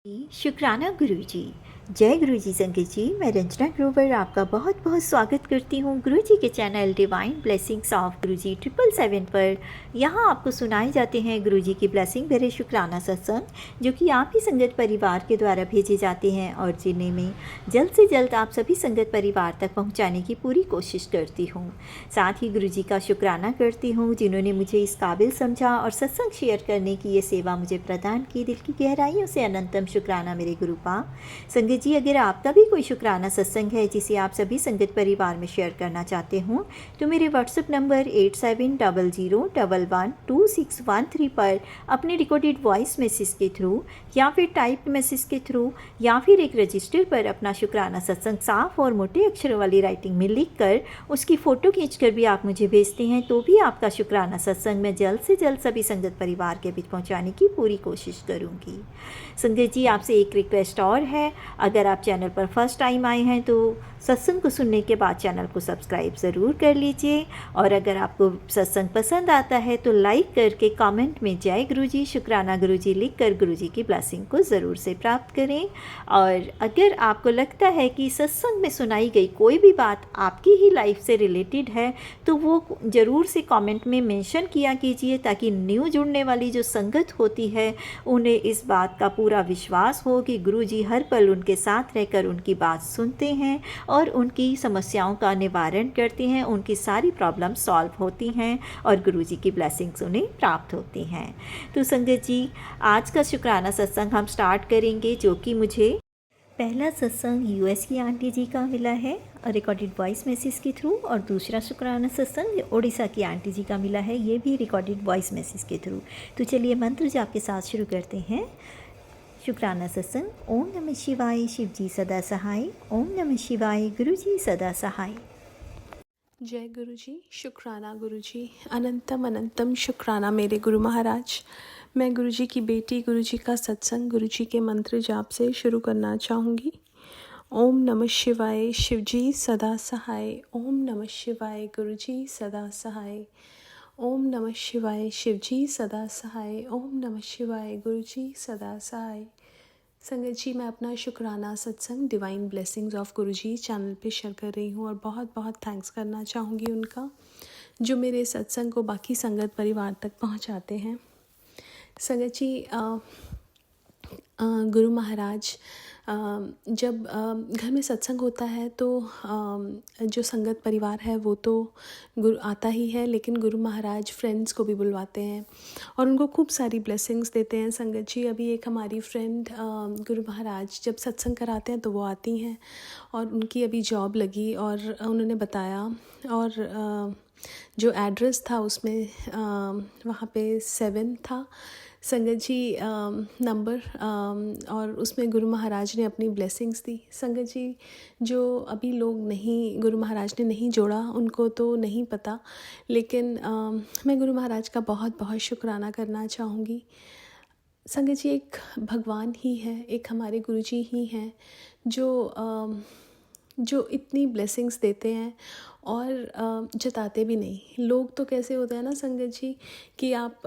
शुक्राना गुरुजी। जय गुरुजी संगत जी। मैं रंजना ग्रोवर आपका बहुत बहुत स्वागत करती हूँ गुरुजी के चैनल डिवाइन ब्लेसिंग्स ऑफ गुरुजी 777 पर। यहाँ आपको सुनाए जाते हैं गुरुजी की ब्लेसिंग भरे शुक्राना सत्संग, जो कि आप ही संगत परिवार के द्वारा भेजे जाते हैं और जिन्हें मैं जल्द से जल्द आप सभी संगत परिवार तक पहुँचाने की पूरी कोशिश करती हूँ। साथ ही गुरुजी का शुक्राना करती हूँ जिन्होंने मुझे इस काबिल समझा और सत्संग शेयर करने की ये सेवा मुझे प्रदान की। दिल की गहराइयों से अनंतम शुक्राना मेरे गुरुपा। संगत जी, अगर आपका भी कोई शुक्राना सत्संग है जिसे आप सभी संगत परिवार में शेयर करना चाहते हो तो मेरे व्हाट्सएप नंबर 8700112613 पर अपने रिकॉर्डेड वॉइस मैसेज के थ्रू या फिर टाइप मैसेज के थ्रू या फिर एक रजिस्टर पर अपना शुक्राना सत्संग साफ और मोटे अक्षरों वाली राइटिंग में लिख कर उसकी फ़ोटो खींचकर भी आप मुझे भेजते हैं तो भी आपका शुक्राना सत्संग मैं जल्द से जल्द सभी संगत परिवार के बीच पहुंचाने की पूरी कोशिश करूंगी। संगत जी, आपसे एक रिक्वेस्ट और है, अगर आप चैनल पर फर्स्ट टाइम आए हैं तो सत्संग को सुनने के बाद चैनल को सब्सक्राइब ज़रूर कर लीजिए और अगर आपको सत्संग पसंद आता है तो लाइक करके कमेंट में जय गुरुजी शुक्राना गुरुजी लिख कर गुरुजी की ब्लेसिंग को ज़रूर से प्राप्त करें। और अगर आपको लगता है कि सत्संग में सुनाई गई कोई भी बात आपकी ही लाइफ से रिलेटेड है तो वो ज़रूर से कमेंट में मेंशन किया कीजिए, ताकि न्यू जुड़ने वाली जो संगत होती है उन्हें इस बात का पूरा विश्वास हो कि गुरुजी हर पल उनके साथ रहकर उनकी बात सुनते हैं और उनकी समस्याओं का निवारण करते हैं, उनकी सारी प्रॉब्लम सॉल्व होती हैं और गुरुजी की ब्लेसिंग्स उन्हें प्राप्त होती हैं। तो संगत जी, आज का शुक्राना सत्संग हम स्टार्ट करेंगे, जो कि मुझे पहला सत्संग यूएस की आंटी जी का मिला है रिकॉर्डेड वॉइस मैसेज के थ्रू, और दूसरा शुक्राना सत्संग उड़ीसा की आंटी जी का मिला है, ये भी रिकॉर्डेड वॉइस मैसेज के थ्रू। तो चलिए मंत्र जाप के साथ शुरू करते हैं शुक्राना सत्संग। ओम नमः शिवाय, शिव जी सदा सहाय। ओम नमः शिवाय, गुरु जी सदा सहाय। जय गुरु जी। शुक्राना गुरु जी। अनंतम अनंतम शुक्राना मेरे गुरु महाराज। मैं गुरु जी की बेटी गुरु जी का सत्संग गुरु जी के मंत्र जाप से शुरू करना चाहूँगी। ओम नमः शिवाय, शिव जी सदा सहाय। ओम नमः शिवाय, गुरु जी सदा सहाय। ओम नमः शिवाय, शिव जी सदा सहाय। ओम नमः शिवाय, गुरु जी सदा सहाय। संगत जी, मैं अपना शुक्राना सत्संग divine blessings of Guruji channel पे शेयर कर रही हूँ और बहुत बहुत थैंक्स करना चाहूँगी उनका, जो मेरे सत्संग को बाकी संगत परिवार तक पहुँचाते हैं। संगत जी, गुरु महाराज, जब घर में सत्संग होता है तो जो संगत परिवार है वो तो गुरु आता ही है, लेकिन गुरु महाराज फ्रेंड्स को भी बुलवाते हैं और उनको खूब सारी ब्लेसिंग्स देते हैं। संगत जी, अभी एक हमारी फ्रेंड गुरु महाराज जब सत्संग कराते हैं तो वो आती हैं और उनकी अभी जॉब लगी और उन्होंने बताया, और जो एड्रेस था उसमें वहाँ पे 7 था संगत जी नंबर, और उसमें गुरु महाराज ने अपनी ब्लेसिंग्स दी। संगत जी, जो अभी लोग नहीं, गुरु महाराज ने नहीं जोड़ा, उनको तो नहीं पता, लेकिन मैं गुरु महाराज का बहुत बहुत शुक्राना करना चाहूँगी। संगत जी, एक भगवान ही है, एक हमारे गुरु जी ही हैं जो इतनी ब्लेसिंग्स देते हैं और जताते भी नहीं। लोग तो कैसे होते हैं ना संगत जी, कि आप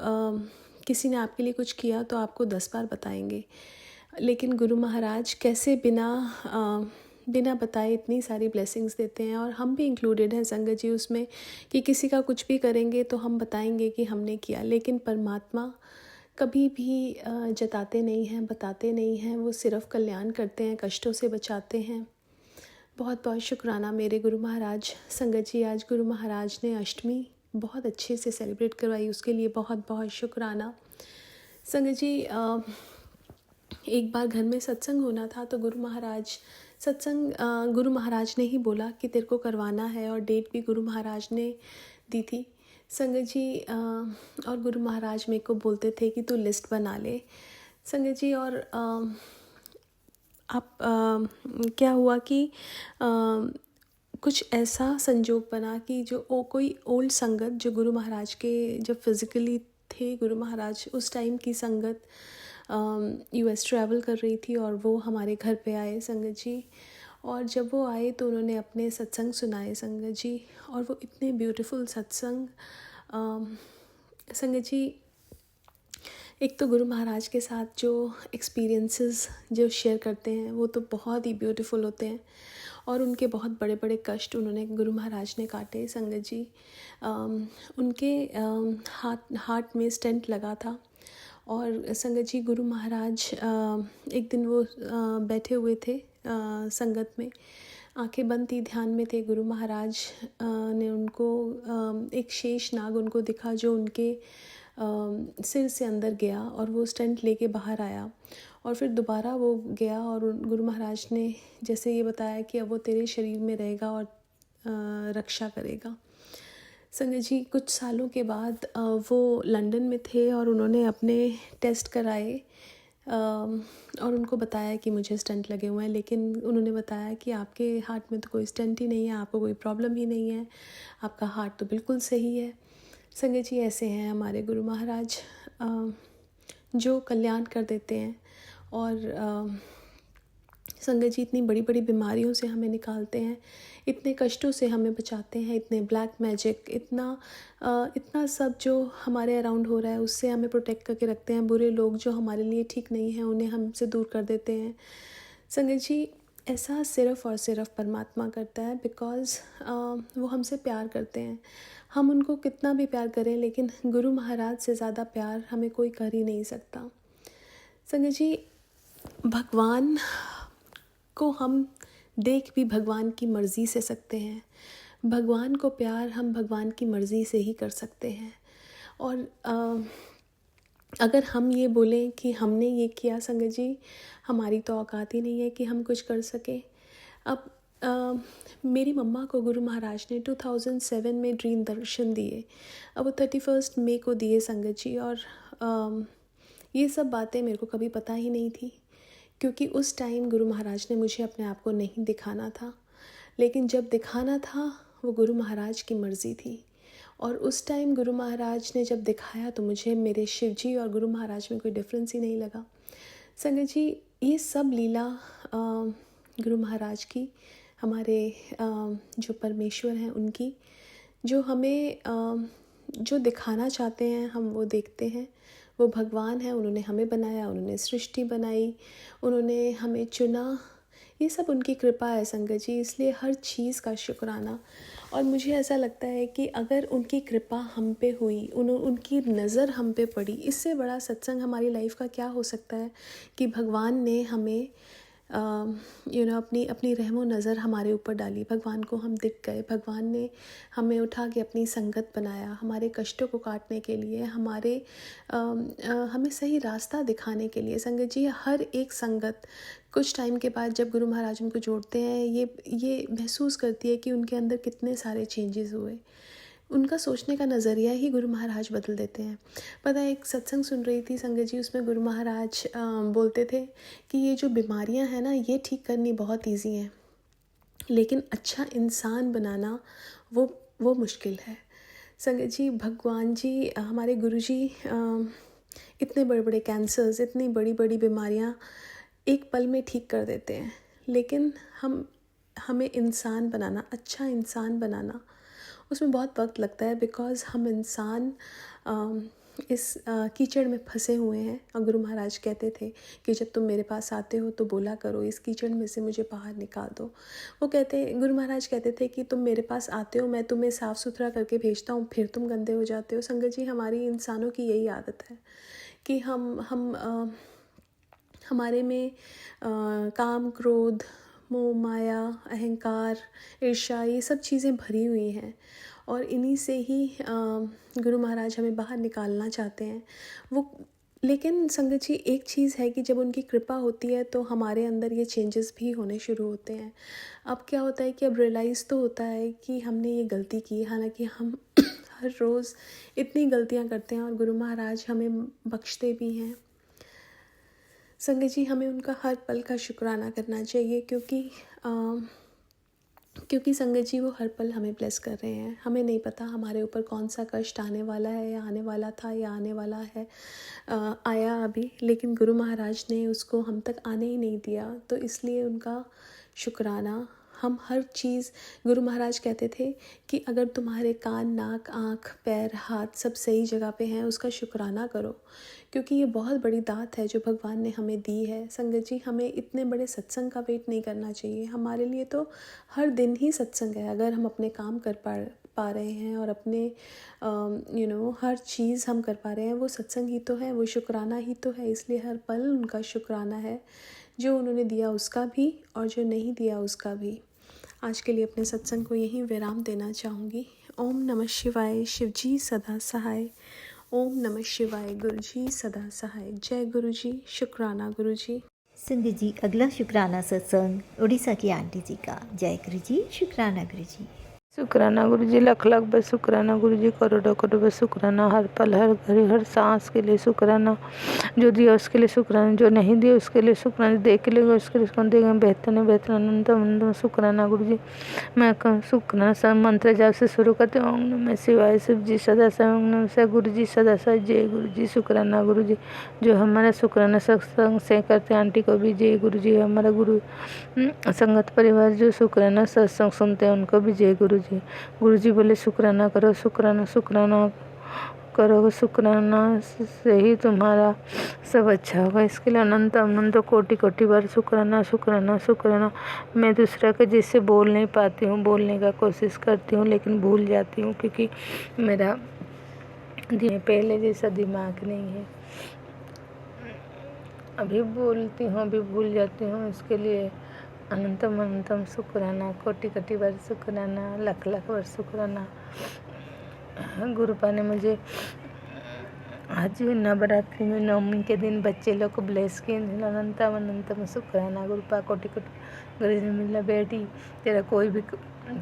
किसी ने आपके लिए कुछ किया तो आपको 10 बार बताएंगे, लेकिन गुरु महाराज कैसे बिना बताए इतनी सारी ब्लेसिंग्स देते हैं, और हम भी इंक्लूडेड हैं संगत जी उसमें, कि किसी का कुछ भी करेंगे तो हम बताएंगे कि हमने किया, लेकिन परमात्मा कभी भी जताते नहीं हैं, बताते नहीं हैं, वो सिर्फ कल्याण करते हैं, कष्टों से बचाते हैं। बहुत बहुत शुक्राना मेरे गुरु महाराज। संगत जी, आज गुरु महाराज ने अष्टमी बहुत अच्छे से सेलिब्रेट करवाई, उसके लिए बहुत बहुत शुक्राना। संगत जी, एक बार घर में सत्संग होना था तो गुरु महाराज ने ही बोला कि तेरे को करवाना है, और डेट भी गुरु महाराज ने दी थी संगत जी। और गुरु महाराज मेरे को बोलते थे कि तू लिस्ट बना ले संगत जी। और क्या हुआ कि कुछ ऐसा संजोग बना कि जो कोई ओल्ड संगत जो गुरु महाराज के जब फिज़िकली थे, गुरु महाराज उस टाइम की संगत यूएस ट्रैवल कर रही थी और वो हमारे घर पे आए संगत जी। और जब वो आए तो उन्होंने अपने सत्संग सुनाए संगत जी, और वो इतने ब्यूटीफुल सत्संग संगत जी। एक तो गुरु महाराज के साथ जो एक्सपीरियंसेस जो शेयर करते हैं वो तो बहुत ही ब्यूटीफुल होते हैं, और उनके बहुत बड़े बड़े कष्ट उन्होंने गुरु महाराज ने काटे। संगत जी, उनके हार्ट में स्टेंट लगा था, और संगत जी गुरु महाराज एक दिन वो बैठे हुए थे संगत में, आंखें बंद थी, ध्यान में थे। गुरु महाराज ने उनको एक शेष नाग उनको दिखा जो उनके सिर से अंदर गया, और वो स्टेंट लेके बाहर आया, और फिर दोबारा वो गया, और गुरु महाराज ने जैसे ये बताया कि अब वो तेरे शरीर में रहेगा और रक्षा करेगा। संगत जी कुछ सालों के बाद वो लंदन में थे, और उन्होंने अपने टेस्ट कराए, और उनको बताया कि मुझे स्टेंट लगे हुए हैं, लेकिन उन्होंने बताया कि आपके हार्ट में तो कोई स्टेंट ही नहीं है, आपको कोई प्रॉब्लम ही नहीं है, आपका हार्ट तो बिल्कुल सही है। संगत जी ऐसे हैं हमारे गुरु महाराज, जो कल्याण कर देते हैं, और संगत जी इतनी बड़ी बड़ी बीमारियों से हमें निकालते हैं, इतने कष्टों से हमें बचाते हैं, इतने ब्लैक मैजिक, इतना सब जो हमारे अराउंड हो रहा है उससे हमें प्रोटेक्ट करके रखते हैं। बुरे लोग जो हमारे लिए ठीक नहीं हैं उन्हें हमसे दूर कर देते हैं। संगत जी ऐसा सिर्फ़ और सिर्फ परमात्मा करता है, बिकॉज़ वो हमसे प्यार करते हैं। हम उनको कितना भी प्यार करें, लेकिन गुरु महाराज से ज़्यादा प्यार हमें कोई कर ही नहीं सकता। संगत जी भगवान को हम देख भी भगवान की मर्ज़ी से सकते हैं, भगवान को प्यार हम भगवान की मर्ज़ी से ही कर सकते हैं। और अगर हम ये बोलें कि हमने ये किया, संगत जी हमारी तो औकात ही नहीं है कि हम कुछ कर सकें। अब मेरी मम्मा को गुरु महाराज ने 2007 में ड्रीम दर्शन दिए, अब वो 31 मई को दिए संगत जी, और ये सब बातें मेरे को कभी पता ही नहीं थी, क्योंकि उस टाइम गुरु महाराज ने मुझे अपने आप को नहीं दिखाना था, लेकिन जब दिखाना था वो गुरु महाराज की मर्ज़ी थी। और उस टाइम गुरु महाराज ने जब दिखाया तो मुझे मेरे शिव जी और गुरु महाराज में कोई डिफरेंस ही नहीं लगा। संगत जी ये सब लीला गुरु महाराज की, हमारे जो परमेश्वर हैं उनकी, जो हमें जो दिखाना चाहते हैं हम वो देखते हैं। वो भगवान है, उन्होंने हमें बनाया, उन्होंने सृष्टि बनाई, उन्होंने हमें चुना, ये सब उनकी कृपा है संगत जी, इसलिए हर चीज़ का शुक्राना। और मुझे ऐसा लगता है कि अगर उनकी कृपा हम पे हुई, उनकी नज़र हम पे पड़ी, इससे बड़ा सत्संग हमारी लाइफ का क्या हो सकता है कि भगवान ने हमें अपनी रहमो नज़र हमारे ऊपर डाली, भगवान को हम दिख गए, भगवान ने हमें उठा के अपनी संगत बनाया, हमारे कष्टों को काटने के लिए, हमें सही रास्ता दिखाने के लिए। संगत जी हर एक संगत कुछ टाइम के बाद जब गुरु महाराज उनको जोड़ते हैं, ये महसूस करती है कि उनके अंदर कितने सारे चेंजेस हुए, उनका सोचने का नज़रिया ही गुरु महाराज बदल देते हैं। पता है, एक सत्संग सुन रही थी संगत जी, उसमें गुरु महाराज बोलते थे कि ये जो बीमारियां हैं ना, ये ठीक करनी बहुत ईजी है, लेकिन अच्छा इंसान बनाना वो मुश्किल है। संगत जी भगवान जी, हमारे गुरु जी इतने बड़े बड़े कैंसर्स, इतनी बड़ी बड़ी बीमारियां एक पल में ठीक कर देते हैं, लेकिन हमें इंसान बनाना, अच्छा इंसान बनाना, उसमें बहुत वक्त लगता है, बिकॉज़ हम इंसान इस कीचड़ में फंसे हुए हैं। और गुरु महाराज कहते थे कि जब तुम मेरे पास आते हो तो बोला करो, इस कीचड़ में से मुझे बाहर निकाल दो। गुरु महाराज कहते थे कि तुम मेरे पास आते हो, मैं तुम्हें साफ़ सुथरा करके भेजता हूँ, फिर तुम गंदे हो जाते हो। संगत जी हमारी इंसानों की यही आदत है कि हमारे में काम, क्रोध, मोह, माया, अहंकार, ईर्ष्या, ये सब चीज़ें भरी हुई हैं, और इन्हीं से ही गुरु महाराज हमें बाहर निकालना चाहते हैं। लेकिन संगत जी एक चीज़ है कि जब उनकी कृपा होती है तो हमारे अंदर ये चेंजेस भी होने शुरू होते हैं। अब क्या होता है कि अब रियलाइज़ तो होता है कि हमने ये गलती की, हालांकि हम हर रोज़ इतनी गलतियाँ करते हैं, और गुरु महाराज हमें बख्शते भी हैं। संगत जी हमें उनका हर पल का शुक्राना करना चाहिए, क्योंकि संगत जी वो हर पल हमें ब्लेस कर रहे हैं। हमें नहीं पता हमारे ऊपर कौन सा कष्ट आने वाला है, या आने वाला था, या आने वाला है, आया अभी, लेकिन गुरु महाराज ने उसको हम तक आने ही नहीं दिया, तो इसलिए उनका शुक्राना हम हर चीज़, गुरु महाराज कहते थे कि अगर तुम्हारे कान, नाक, आँख, पैर, हाथ सब सही जगह पे हैं, उसका शुक्राना करो, क्योंकि ये बहुत बड़ी दात है जो भगवान ने हमें दी है। संगत जी, हमें इतने बड़े सत्संग का वेट नहीं करना चाहिए। हमारे लिए तो हर दिन ही सत्संग है। अगर हम अपने काम कर पा रहे हैं और अपने हर चीज़ हम कर पा रहे हैं, वो सत्संग ही तो है, वो शुक्राना ही तो है। इसलिए हर पल उनका शुक्राना है, जो उन्होंने दिया उसका भी और जो नहीं दिया उसका भी। आज के लिए अपने सत्संग को यहीं विराम देना चाहूँगी। ओम नमः शिवाय। शिवजी सदा सहाय। ओम नमः शिवाय। गुरुजी सदा सहाय। जय गुरुजी। शुक्राना गुरुजी। संगत जी, अगला शुक्राना सत्संग उड़ीसा की आंटी जी का। जय गुरु जी। शुक्राना गुरु जी। शुक्राना गुरु जी, लाख लाख बस शुक्राना गुरु जी, करोड़ों करोड़ बस शुक्राना। हर पल, हर घड़ी, हर सांस के लिए शुक्राना। जो दिया उसके लिए शुक्राना, जो नहीं दिया उसके लिए शुक्राना, दे के लेगा उसके लिए कौन देगा। बेहतर नहीं बेहतर अनंत शुक्राना गुरु जी। मैं शुक्राना सब मंत्र जाप से शुरू करते हूँ। ओम नमः शिवाय। शिव जी सदा सहाय। ओम नमः शिवाय। गुरु जी सदा सहाय। जय गुरु जी। शुक्राना गुरु जी। जो हमारा शुक्राना सत्संग से करते आंटी को भी जय गुरु जी। हमारा गुरु संगत परिवार जो शुक्राना सत्संग सुनते हैं उनको भी जय गुरु जी। गुरु जी बोले शुक्राना करो, शुक्राना शुक्राना करो, शुक्राना से ही तुम्हारा सब अच्छा होगा। इसके लिए अनंत अनंत कोटि कोटि बार शुक्राना शुक्राना शुक्राना। मैं दूसरा के जैसे बोल नहीं पाती हूँ, बोलने का कोशिश करती हूँ लेकिन भूल जाती हूँ, क्योंकि मेरा पहले जैसा दिमाग नहीं है। अभी बोलती हूँ, अभी भूल जाती हूँ। इसके लिए अनंतम अनंतम शुक्राना, कोटि कोटि बार शुक्राना, लाख लाख बार शुक्राना। गुरुपा ने मुझे आज नवरात्रि में 9वीं के दिन बच्चे लोग को ब्लेस किए। अनंतम अनंतम शुक्राना गुरुपा, कोटि कोटि। गुरु जी मिला बेटी, तेरा कोई भी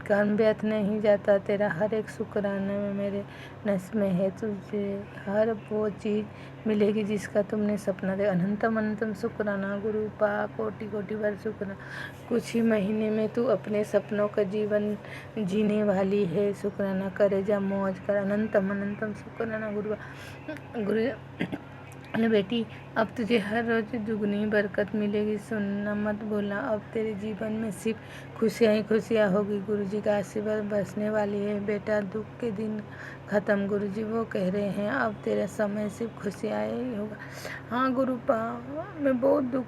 काम व्यर्थ नहीं जाता। तेरा हर एक शुक्राना में मेरे नस में है। तुझे हर वो चीज़ मिलेगी जिसका तुमने सपना देखा। अनंतम अनंतम शुक्राना गुरुपा, कोटि कोटि बार शुक्राना। कुछ ही महीने में तू अपने सपनों का जीवन जीने वाली है। शुक्राना करे जा, मौज कर। अनंतम अनंतम शुक्राना गुरुपा। गुरु बेटी, अब तुझे हर रोज दुगनी बरकत मिलेगी। सुनना मत भूलना, अब तेरे जीवन में सिर्फ खुशियाँ ही खुशियाँ होगी। गुरुजी का आशीर्वाद बरसने वाली है। बेटा, दुख के दिन ख़त्म। गुरुजी वो कह रहे हैं अब तेरा समय सिर्फ खुशियाँ ही होगा। हाँ गुरुपा, मैं बहुत दुख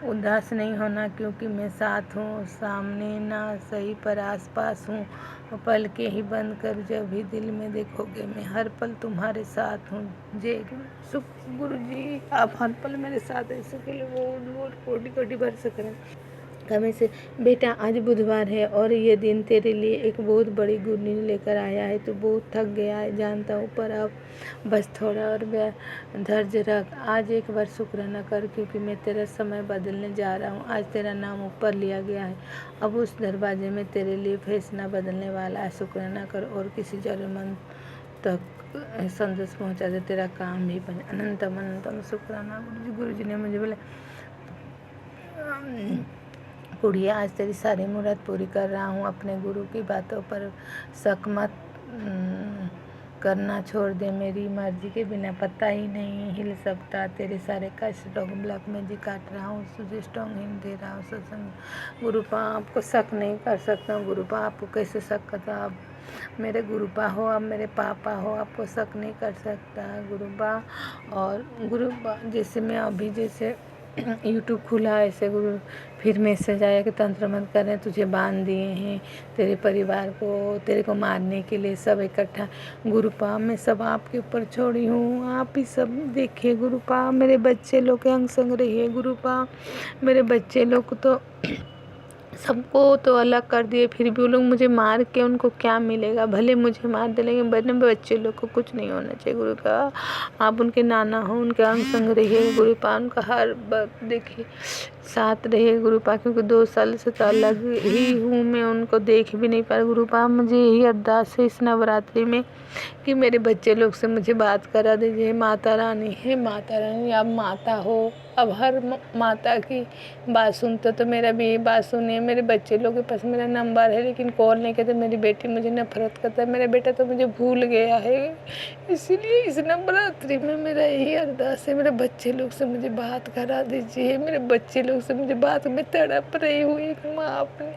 उदास नहीं होना, क्योंकि मैं साथ हूँ। सामने ना सही पर आसपास हूँ। पल के ही बंद कर, जब भी दिल में देखोगे मैं हर पल तुम्हारे साथ हूँ। जय गुरु जी, आप हर पल मेरे साथ ऐसे के लिए बहुत कोटि कोटि बार शुक्राना। कमे से बेटा, आज बुधवार है और ये दिन तेरे लिए एक बहुत बड़ी गुड न्यूज़ लेकर आया है। तू बहुत थक गया है जानता हूँ, पर अब बस थोड़ा और धैर्य रख। आज एक बार शुक्राना कर, क्योंकि मैं तेरा समय बदलने जा रहा हूँ। आज तेरा नाम ऊपर लिया गया है। अब उस दरवाजे में तेरे लिए फैसला बदलने वाला है। शुक्राना कर और किसी जरूरतमंद तक संदेश पहुँचा दे, तेरा काम भी बने। अनंतम अनंतम शुक्राना गुरु जी ने मुझे बोले, गुड़िया, आज तेरी सारी मुराद पूरी कर रहा हूँ। अपने गुरु की बातों पर शक मत करना छोड़ दे। मेरी मर्जी के बिना पत्ता ही नहीं हिल सकता। तेरे सारे कष्ट ब्लॉक में जी काट रहा हूँ, तुझे स्ट्रॉन्ग हिंट दे रहा हूँ सत्संग। गुरुपा, आपको शक नहीं कर सकता हूँ। गुरुपा, आपको कैसे शक करता? आप मेरे गुरुपा हो, आप मेरे पापा हो, आपको शक नहीं कर सकता गुरुपा। और गुरुपा, जैसे मैं अभी जैसे यूट्यूब खुला ऐसे गुरु फिर मैसेज आया कि तंत्र मत कर रहे, तुझे बांध दिए हैं, तेरे परिवार को, तेरे को मारने के लिए सब इकट्ठा। गुरुपा, मैं सब आपके ऊपर छोड़ी हूँ, आप ही सब देखिए गुरुपा। मेरे बच्चे लोग के अंग संग रहिए गुरुपा। मेरे बच्चे लोग तो सबको तो अलग कर दिए, फिर भी वो लोग मुझे मार के उनको क्या मिलेगा? भले मुझे मार दे, लेकिन बड़े बच्चे लोग को कुछ नहीं होना चाहिए गुरुपा। आप उनके नाना हो, उनके अंग संग रहिए गुरुपा। उनका हर वक्त देखिए साथ रहिए गुरुपा, क्योंकि 2 साल से तो अलग ही हूँ, मैं उनको देख भी नहीं पा रही गुरुपा। मुझे यही अरदास है इस नवरात्रि में कि मेरे बच्चे लोग से मुझे बात करा दीजिए। माता रानी है, माता रानी आप माता हो, अब हर माता की बात सुनते तो मेरा भी यही बात सुनिए। मेरे बच्चे लोग के पास मेरा नंबर है लेकिन कॉल नहीं करते। मेरी बेटी मुझे नफरत करता है, मेरा बेटा तो मुझे भूल गया है। इसीलिए इस नवरात्रि में मेरा यही अरदास है, मेरे बच्चे लोग से मुझे बात करा दीजिए। मेरे बच्चे लोग से मुझे बात में तड़प रही हूँ। एक माँ अपने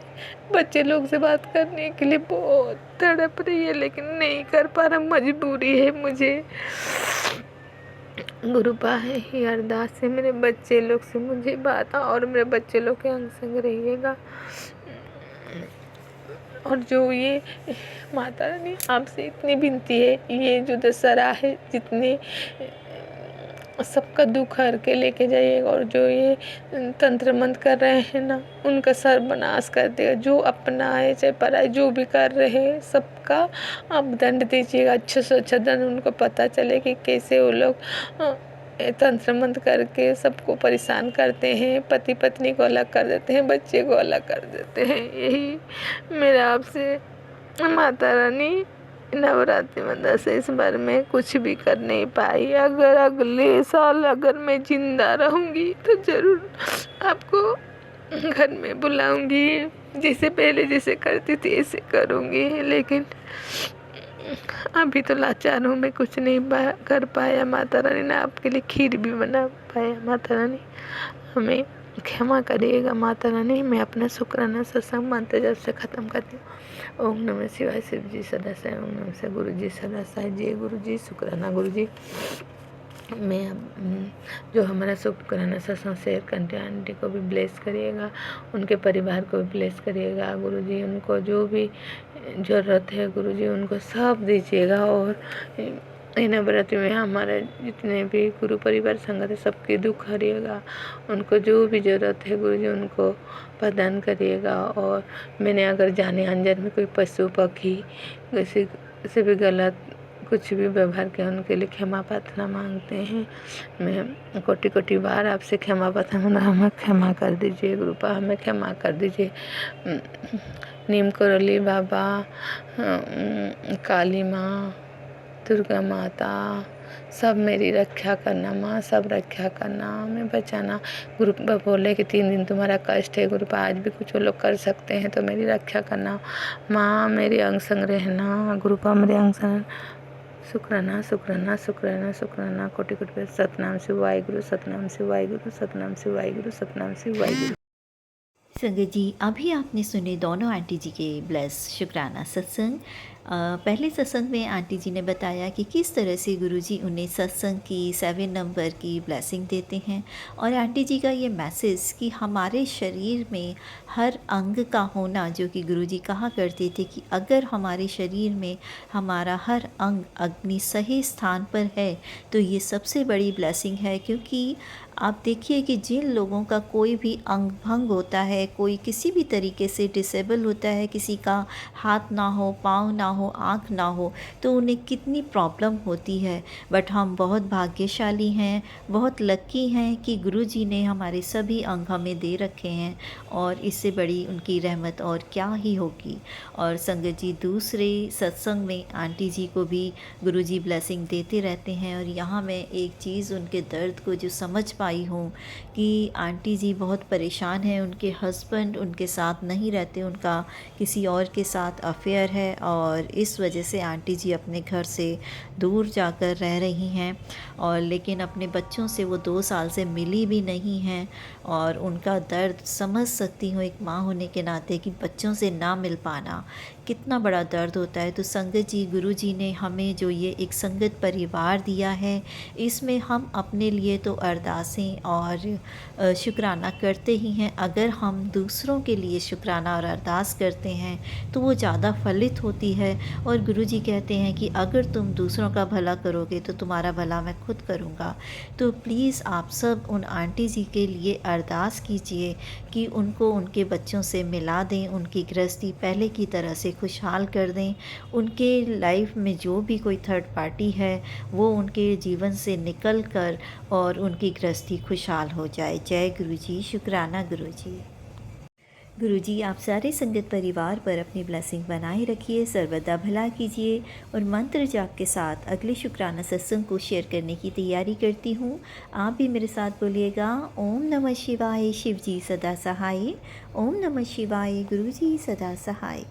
बच्चे लोग से बात करने के लिए बहुत तड़प रही है लेकिन नहीं कर पा रहा, मजबूरी है मुझे। गुरुपा है ही अरदास है, मेरे बच्चे लोग से मुझे बात और मेरे बच्चे लोग के अंग संग रहिएगा। और जो ये माता रानी आपसे इतनी विनती है, ये जो दशहरा है जितने सबका दुख हर के लेके जाइएगा। और जो ये तंत्र मंत्र कर रहे हैं ना, उनका सर्वनाश कर देगा। जो अपना है चाहे पराई जो भी कर रहे हैं, सबका आप दंड दीजिएगा। अच्छे से अच्छा दंड उनको पता चले कि कैसे वो लोग तंत्र मंत्र करके सबको परेशान करते हैं, पति पत्नी को अलग कर देते हैं, बच्चे को अलग कर देते हैं। यही मेरा आपसे माता रानी नवरात्रि में 10 इस बार मैं कुछ भी कर नहीं पाई। अगर अगले साल अगर मैं जिंदा रहूंगी तो जरूर आपको घर में बुलाऊंगी। जैसे पहले जैसे करती थी ऐसे करूंगी, लेकिन अभी तो लाचार हूँ, मैं कुछ नहीं कर पाया। माता रानी ने आपके लिए खीर भी बना पाया। माता रानी हमें क्षमा करिएगा। माता रानी मैं अपना शुक्राना सत्संग मंत्र जब से ख़त्म करती हूँ। ओम नमः शिवाय, शिव जी सदा साई, ओम नमः शिवाय, गुरु जी सदा साई, जय गुरु जी, शुक्राना गुरु जी। मैं जो हमारा शुक्राना सत्संग शेयर करते हैं, आंटी को भी ब्लेस करिएगा, उनके परिवार को भी ब्लेस करिएगा गुरु जी। उनको जो भी ज़रूरत है गुरु जी उनको सब दीजिएगा। और नवरात्रि में हमारे जितने भी गुरु परिवार संगत है सबके दुख हरिएगा। उनको जो भी ज़रूरत है गुरु जी उनको प्रदान करिएगा। और मैंने अगर जाने अनजाने में कोई पशु पक्षी किसी से भी गलत कुछ भी व्यवहार किया, उनके लिए क्षमा प्रार्थना मांगते हैं। मैं कोटि कोटि बार आपसे क्षमा प्रार्थना, हमें क्षमा कर दीजिए गुरुपा, हमें क्षमा कर दीजिए। नीम करौली बाबा, काली माँ, दुर्गा माता, सब मेरी रक्षा करना माँ, सब रक्षा करना, हमें बचाना। गुरु बोले कि 3 दिन तुम्हारा कष्ट है गुरुपा, आज भी कुछ वो लोग कर सकते हैं तो मेरी रक्षा करना माँ, मेरे अंग संग रहना गुरुपा, मेरे अंग संग। शुक्राना शुक्राना शुक्राना शुक्राना, कोटि कोटि सतनाम शिव वाहिगुरु, सतनाम शिव वाहिगुरु, सतनाम शिव वाहिगुरु, सतनाम शिव वाहिगुरु। संगत जी, अभी आपने सुने दोनों आंटी जी के ब्लेस शुक्राना सत्संग। पहले सत्संग में आंटी जी ने बताया कि किस तरह से गुरुजी उन्हें सत्संग की 7 नंबर की ब्लेसिंग देते हैं। और आंटी जी का ये मैसेज कि हमारे शरीर में हर अंग का होना, जो कि गुरुजी कहा करते थे कि अगर हमारे शरीर में हमारा हर अंग अपनी सही स्थान पर है तो ये सबसे बड़ी ब्लेसिंग है। क्योंकि आप देखिए कि जिन लोगों का कोई भी अंग भंग होता है, कोई किसी भी तरीके से डिसेबल होता है, किसी का हाथ ना हो, पाँव ना हो, आँख ना हो, तो उन्हें कितनी प्रॉब्लम होती है। बट हम बहुत भाग्यशाली हैं, बहुत लकी हैं कि गुरुजी ने हमारे सभी अंग हमें दे रखे हैं और इससे बड़ी उनकी रहमत और क्या ही होगी। और संगत जी, दूसरे सत्संग में आंटी जी को भी गुरुजी ब्लेसिंग देते रहते हैं। और यहाँ मैं एक चीज़ उनके दर्द को जो समझ पाई हूँ कि आंटी जी बहुत परेशान हैं, उनके हस्बैंड उनके साथ नहीं रहते, उनका किसी और के साथ अफेयर है और इस वजह से आंटी जी अपने घर से दूर जाकर रह रही हैं। और लेकिन अपने बच्चों से वो 2 साल से मिली भी नहीं हैं। और उनका दर्द समझ सकती हूँ एक माँ होने के नाते कि बच्चों से ना मिल पाना कितना बड़ा दर्द होता है। तो संगत जी, गुरु जी ने हमें जो ये एक संगत परिवार दिया है, इसमें हम अपने लिए तो अरदासें और शुक्राना करते ही हैं। अगर हम दूसरों के लिए शुक्राना और अरदास करते हैं तो वो ज़्यादा फलित होती है। और गुरु जी कहते हैं कि अगर तुम दूसरों का भला करोगे तो तुम्हारा भला मैं खुद करूँगा। तो प्लीज़ आप सब उन आंटी जी के लिए अरदास कीजिए कि उनको उनके बच्चों से मिला दें, उनकी गृहस्थी पहले की तरह से खुशहाल कर दें। उनके लाइफ में जो भी कोई थर्ड पार्टी है वो उनके जीवन से निकल कर और उनकी गृहस्थी खुशहाल हो जाए। जय गुरु जी, शुक्राना गुरु जी। गुरुजी आप सारे संगत परिवार पर अपनी ब्लेसिंग बनाए रखिए, सर्वदा भला कीजिए। और मंत्र जाप के साथ अगले शुक्राना सत्संग को शेयर करने की तैयारी करती हूँ। आप भी मेरे साथ बोलिएगा, ओम नमः शिवाय, शिव जी सदा सहाय। ओम नमः शिवाय, गुरुजी सदा सहाय।